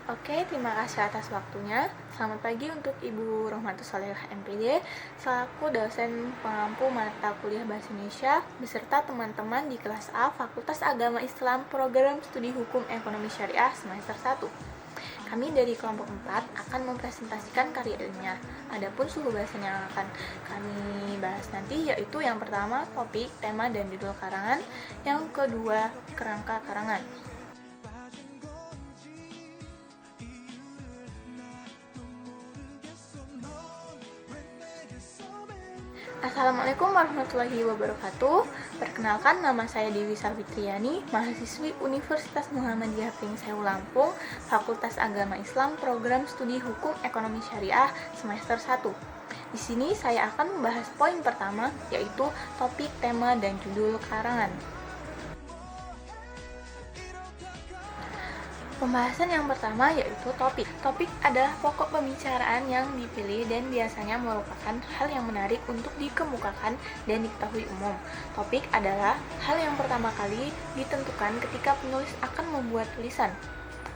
Oke, terima kasih atas waktunya. Selamat pagi untuk Ibu Rohmatus Salehah MPD, selaku dosen pengampu mata kuliah Bahasa Indonesia, beserta teman-teman di kelas A Fakultas Agama Islam Program Studi Hukum Ekonomi Syariah semester 1. Kami dari kelompok 4 akan mempresentasikan karya ilmiah. Adapun suhu bahasan yang akan kami bahas nanti yaitu yang pertama topik, tema, dan judul karangan, yang kedua kerangka karangan. Assalamualaikum warahmatullahi wabarakatuh. Perkenalkan, nama saya Dewi Safitriani, mahasiswi Universitas Muhammadiyah Pringseu Lampung, Fakultas Agama Islam Program Studi Hukum Ekonomi Syariah semester 1. Di sini saya akan membahas poin pertama, yaitu topik, tema, dan judul karangan. Pembahasan yang pertama yaitu topik. Topik adalah pokok pembicaraan yang dipilih dan biasanya merupakan hal yang menarik untuk dikemukakan dan diketahui umum. Topik adalah hal yang pertama kali ditentukan ketika penulis akan membuat tulisan.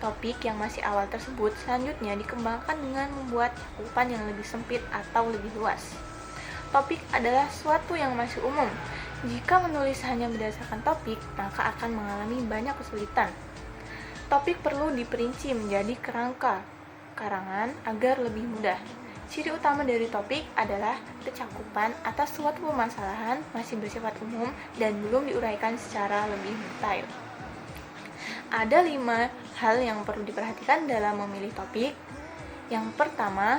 Topik yang masih awal tersebut selanjutnya dikembangkan dengan membuat cakupan yang lebih sempit atau lebih luas. Topik adalah suatu yang masih umum. Jika menulis hanya berdasarkan topik, maka akan mengalami banyak kesulitan. Topik perlu diperinci menjadi kerangka karangan agar lebih mudah. Ciri utama dari topik adalah kecakupan atas suatu permasalahan masih bersifat umum dan belum diuraikan secara lebih detail. Ada 5 hal yang perlu diperhatikan dalam memilih topik. Yang pertama,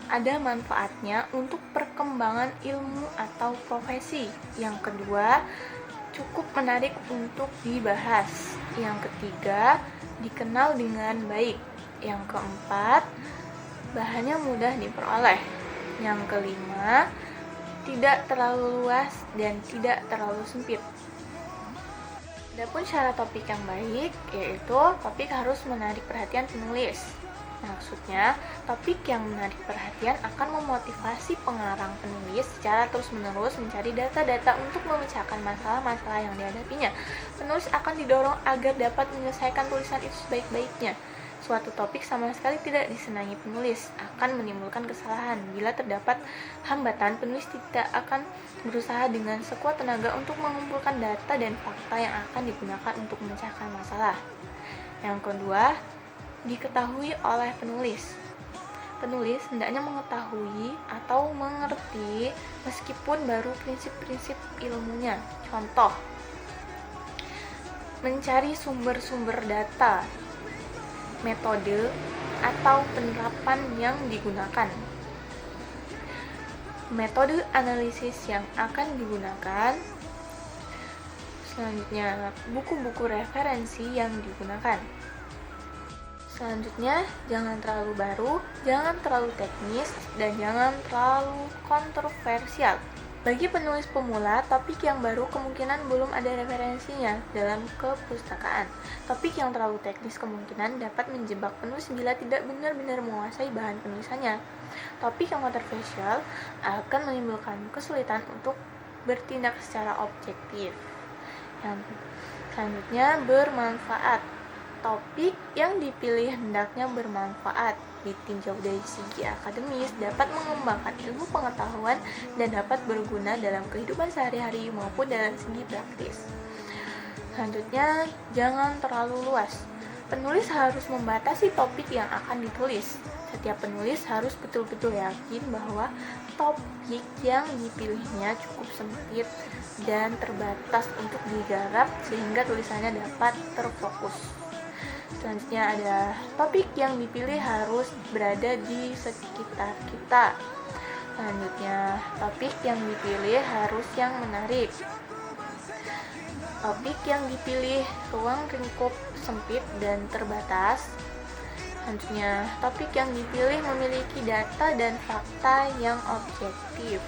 ada manfaatnya untuk perkembangan ilmu atau profesi. Yang kedua, cukup menarik untuk dibahas. Yang ketiga, dikenal dengan baik. Yang keempat, bahannya mudah diperoleh. Yang kelima, tidak terlalu luas dan tidak terlalu sempit. Adapun syarat topik yang baik, yaitu topik harus menarik perhatian penulis. Maksudnya, topik yang menarik perhatian akan memotivasi pengarang penulis secara terus-menerus mencari data-data untuk memecahkan masalah-masalah yang dihadapinya. Penulis akan didorong agar dapat menyelesaikan tulisan itu sebaik-baiknya. Suatu topik sama sekali tidak disenangi penulis akan menimbulkan kesalahan. Bila terdapat hambatan, penulis tidak akan berusaha dengan sekuat tenaga untuk mengumpulkan data dan fakta yang akan digunakan untuk memecahkan masalah. Yang kedua, diketahui oleh penulis. Penulis hendaknya mengetahui atau mengerti meskipun baru prinsip-prinsip ilmunya. Contoh, mencari sumber-sumber data, metode, atau penerapan yang digunakan. Metode analisis yang akan digunakan. Selanjutnya, buku-buku referensi yang digunakan. Selanjutnya, jangan terlalu baru, jangan terlalu teknis, dan jangan terlalu kontroversial. Bagi penulis pemula, topik yang baru kemungkinan belum ada referensinya dalam kepustakaan. Topik yang terlalu teknis kemungkinan dapat menjebak penulis bila tidak benar-benar menguasai bahan penulisannya. Topik yang kontroversial akan menimbulkan kesulitan untuk bertindak secara objektif. Yang selanjutnya, bermanfaat. Topik yang dipilih hendaknya bermanfaat, ditinjau dari segi akademis, dapat mengembangkan ilmu pengetahuan, dan dapat berguna dalam kehidupan sehari-hari maupun dalam segi praktis. Selanjutnya, jangan terlalu luas. Penulis harus membatasi topik yang akan ditulis. Setiap penulis harus betul-betul yakin bahwa topik yang dipilihnya cukup sempit dan terbatas untuk digarap sehingga tulisannya dapat terfokus. Selanjutnya ada topik yang dipilih harus berada di sekitar kita. Selanjutnya, topik yang dipilih harus yang menarik. Topik yang dipilih ruang lingkup sempit dan terbatas. Selanjutnya, topik yang dipilih memiliki data dan fakta yang objektif.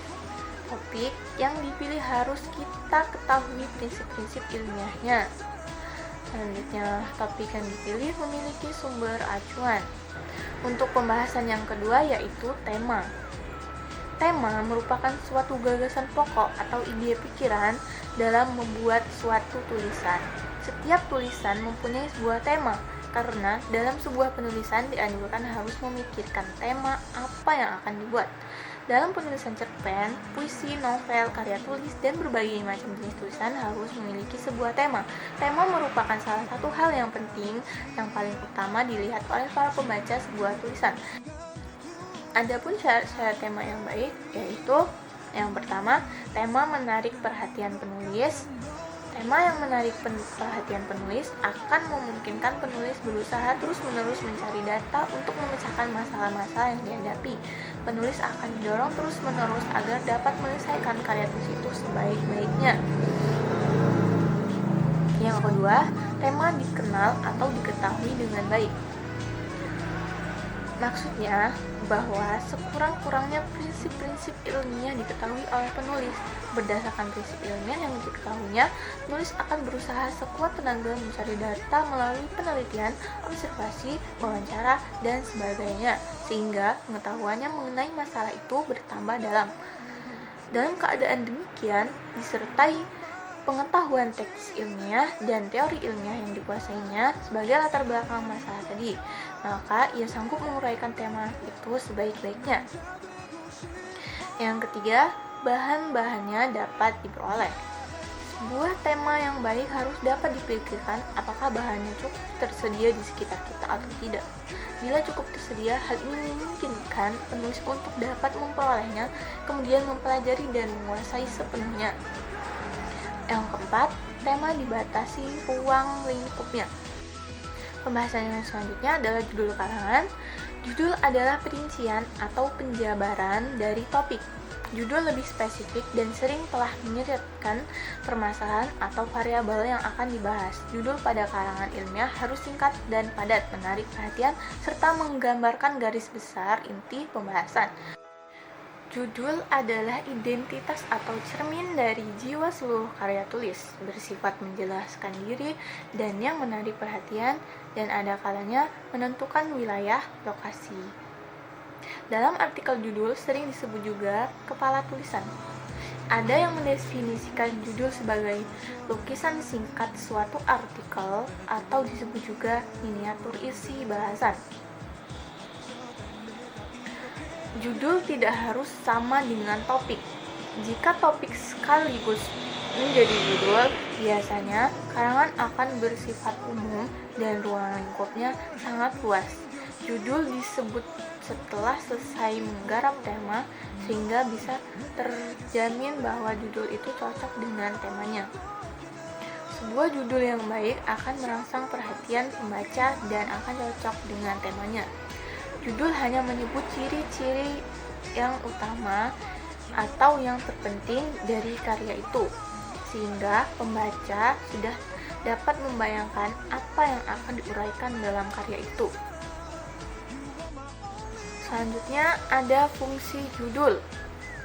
Topik yang dipilih harus kita ketahui prinsip-prinsip ilmiahnya. Selanjutnya, topik yang dipilih memiliki sumber acuan. Untuk pembahasan yang kedua yaitu tema. Tema merupakan suatu gagasan pokok atau ide pikiran dalam membuat suatu tulisan. Setiap tulisan mempunyai sebuah tema. karena dalam sebuah penulisan dianjurkan harus memikirkan tema apa yang akan dibuat. Dalam penulisan cerpen, puisi, novel, karya tulis, dan berbagai macam jenis tulisan harus memiliki sebuah tema. Tema merupakan salah satu hal yang penting yang paling utama dilihat oleh para pembaca sebuah tulisan. Adapun syarat-syarat tema yang baik yaitu yang pertama, tema menarik perhatian penulis. Tema yang menarik perhatian penulis akan memungkinkan penulis berusaha terus-menerus mencari data untuk memecahkan masalah-masalah yang dihadapi. Penulis akan didorong terus-menerus agar dapat menyelesaikan karya tulis itu sebaik-baiknya. Yang kedua, tema dikenal atau diketahui dengan baik. Maksudnya bahwa sekurang-kurangnya prinsip-prinsip ilmiah diketahui oleh penulis. Berdasarkan prinsip ilmiah yang diketahuinya, penulis akan berusaha sekuat tenaga mencari data melalui penelitian, observasi, wawancara, dan sebagainya, sehingga pengetahuannya mengenai masalah itu bertambah dalam. Dalam keadaan demikian, disertai pengetahuan teknis ilmiah dan teori ilmiah yang dikuasainya sebagai latar belakang masalah tadi, maka ia sanggup menguraikan tema itu sebaik-baiknya. Yang ketiga, bahan-bahannya dapat diperoleh. Sebuah tema yang baik harus dapat dipikirkan apakah bahannya cukup tersedia di sekitar kita atau tidak. Bila cukup tersedia, hal ini memungkinkan penulis untuk dapat memperolehnya, kemudian mempelajari dan menguasai sepenuhnya. Yang keempat, tema dibatasi ruang lingkupnya. Pembahasan yang selanjutnya adalah judul karangan. Judul adalah perincian atau penjabaran dari topik. Judul lebih spesifik dan sering telah menyebutkan permasalahan atau variabel yang akan dibahas. Judul pada karangan ilmiah harus singkat dan padat, menarik perhatian, serta menggambarkan garis besar inti pembahasan. Judul adalah identitas atau cermin dari jiwa seluruh karya tulis, bersifat menjelaskan diri dan yang menarik perhatian, dan ada kalanya menentukan wilayah lokasi. Dalam artikel judul sering disebut juga kepala tulisan. Ada yang mendefinisikan judul sebagai lukisan singkat suatu artikel atau disebut juga miniatur isi bahasan. Judul tidak harus sama dengan topik. Jika topik sekaligus menjadi judul, biasanya karangan akan bersifat umum dan ruang lingkupnya sangat luas. Judul disebut setelah selesai menggarap tema, sehingga bisa terjamin bahwa judul itu cocok dengan temanya. Sebuah judul yang baik akan merangsang perhatian pembaca dan akan cocok dengan temanya. Judul hanya menyebut ciri-ciri yang utama atau yang terpenting dari karya itu, sehingga pembaca sudah dapat membayangkan apa yang akan diuraikan dalam karya itu. Selanjutnya ada fungsi judul.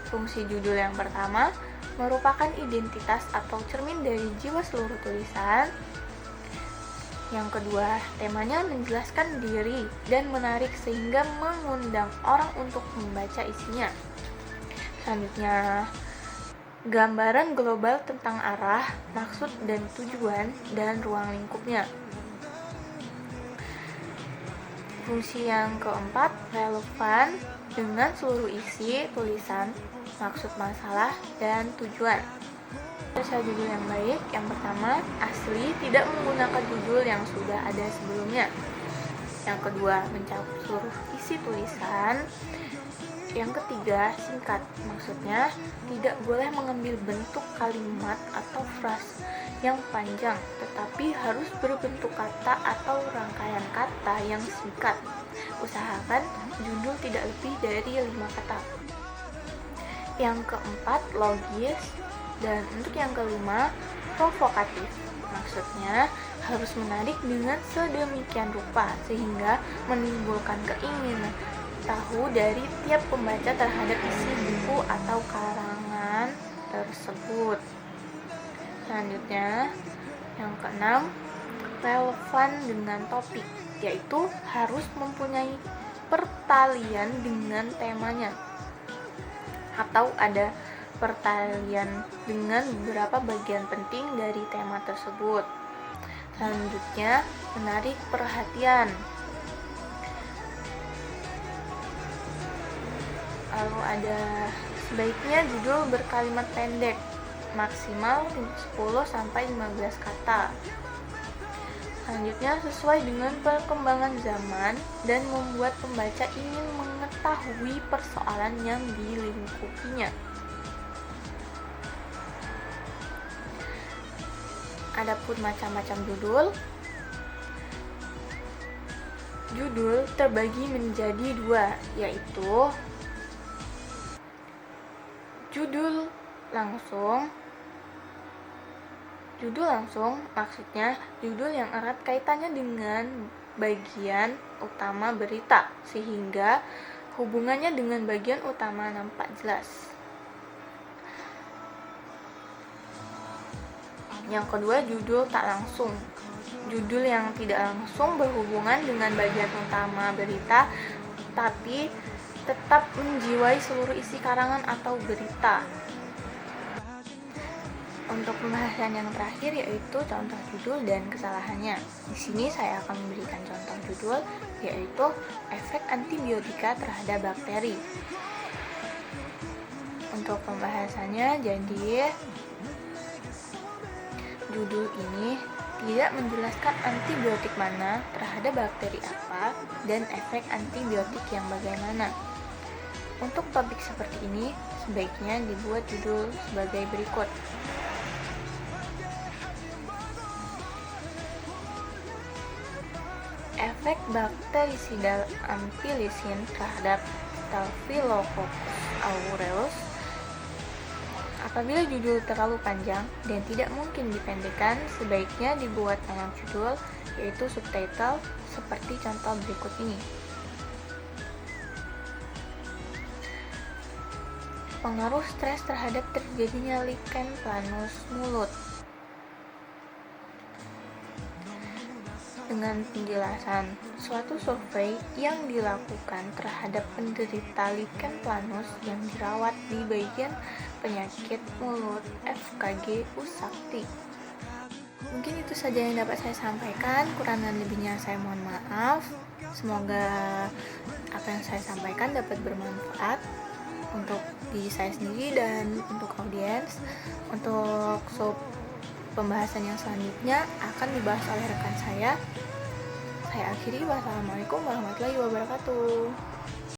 Fungsi judul yang pertama merupakan identitas atau cermin dari jiwa seluruh tulisan. Yang kedua, temanya menjelaskan diri dan menarik sehingga mengundang orang untuk membaca isinya. Selanjutnya, gambaran global tentang arah, maksud dan tujuan, dan ruang lingkupnya. Fungsi yang keempat, relevan dengan seluruh isi tulisan, maksud masalah, dan tujuan. Dasar judul yang baik, yang pertama, asli, tidak menggunakan judul yang sudah ada sebelumnya. Yang kedua, mencakup seluruh isi tulisan. Yang ketiga, singkat, maksudnya tidak boleh mengambil bentuk kalimat atau frase yang panjang, tetapi harus berbentuk kata atau rangkaian kata yang singkat. Usahakan judul tidak lebih dari 5 kata. Yang keempat, logis. Dan untuk yang kelima, provokatif. Maksudnya harus menarik dengan sedemikian rupa sehingga menimbulkan keinginan tahu dari tiap pembaca terhadap isi buku atau karangan tersebut. Selanjutnya, yang keenam, relevan dengan topik, yaitu harus mempunyai pertalian dengan temanya atau ada pertalian dengan beberapa bagian penting dari tema tersebut. Selanjutnya, menarik perhatian. Lalu ada sebaiknya judul berkalimat pendek, maksimal 10-15 kata. Selanjutnya, sesuai dengan perkembangan zaman dan membuat pembaca ingin mengetahui persoalan yang dilingkupinya. Adapun macam-macam judul, judul terbagi menjadi dua, yaitu judul langsung. Judul langsung maksudnya judul yang erat kaitannya dengan bagian utama berita, sehingga hubungannya dengan bagian utama nampak jelas. Yang kedua, judul tak langsung. Judul yang tidak langsung berhubungan dengan bagian utama berita, tapi tetap menjiwai seluruh isi karangan atau berita. Untuk pembahasan yang terakhir yaitu contoh judul dan kesalahannya. Di sini saya akan memberikan contoh judul, yaitu efek antibiotika terhadap bakteri. Untuk pembahasannya, jadi judul ini tidak menjelaskan antibiotik mana terhadap bakteri apa dan efek antibiotik yang bagaimana. Untuk topik seperti ini, sebaiknya dibuat judul sebagai berikut. Efek bakterisidal ampicillin terhadap Staphylococcus aureus. Apabila judul terlalu panjang dan tidak mungkin dipendekkan, sebaiknya dibuat nama judul, yaitu subtitle, seperti contoh berikut ini. Pengaruh stres terhadap terjadinya lichen planus mulut. Dengan penjelasan, suatu survei yang dilakukan terhadap penderita lichen planus yang dirawat di bagian penyakit mulut FKG Usakti. Mungkin itu saja yang dapat saya sampaikan, kurang dan lebihnya saya mohon maaf. Semoga apa yang saya sampaikan dapat bermanfaat untuk diri saya sendiri dan untuk audiens. Untuk pembahasan yang selanjutnya akan dibahas oleh rekan saya. Saya akhiri, wassalamualaikum warahmatullahi wabarakatuh.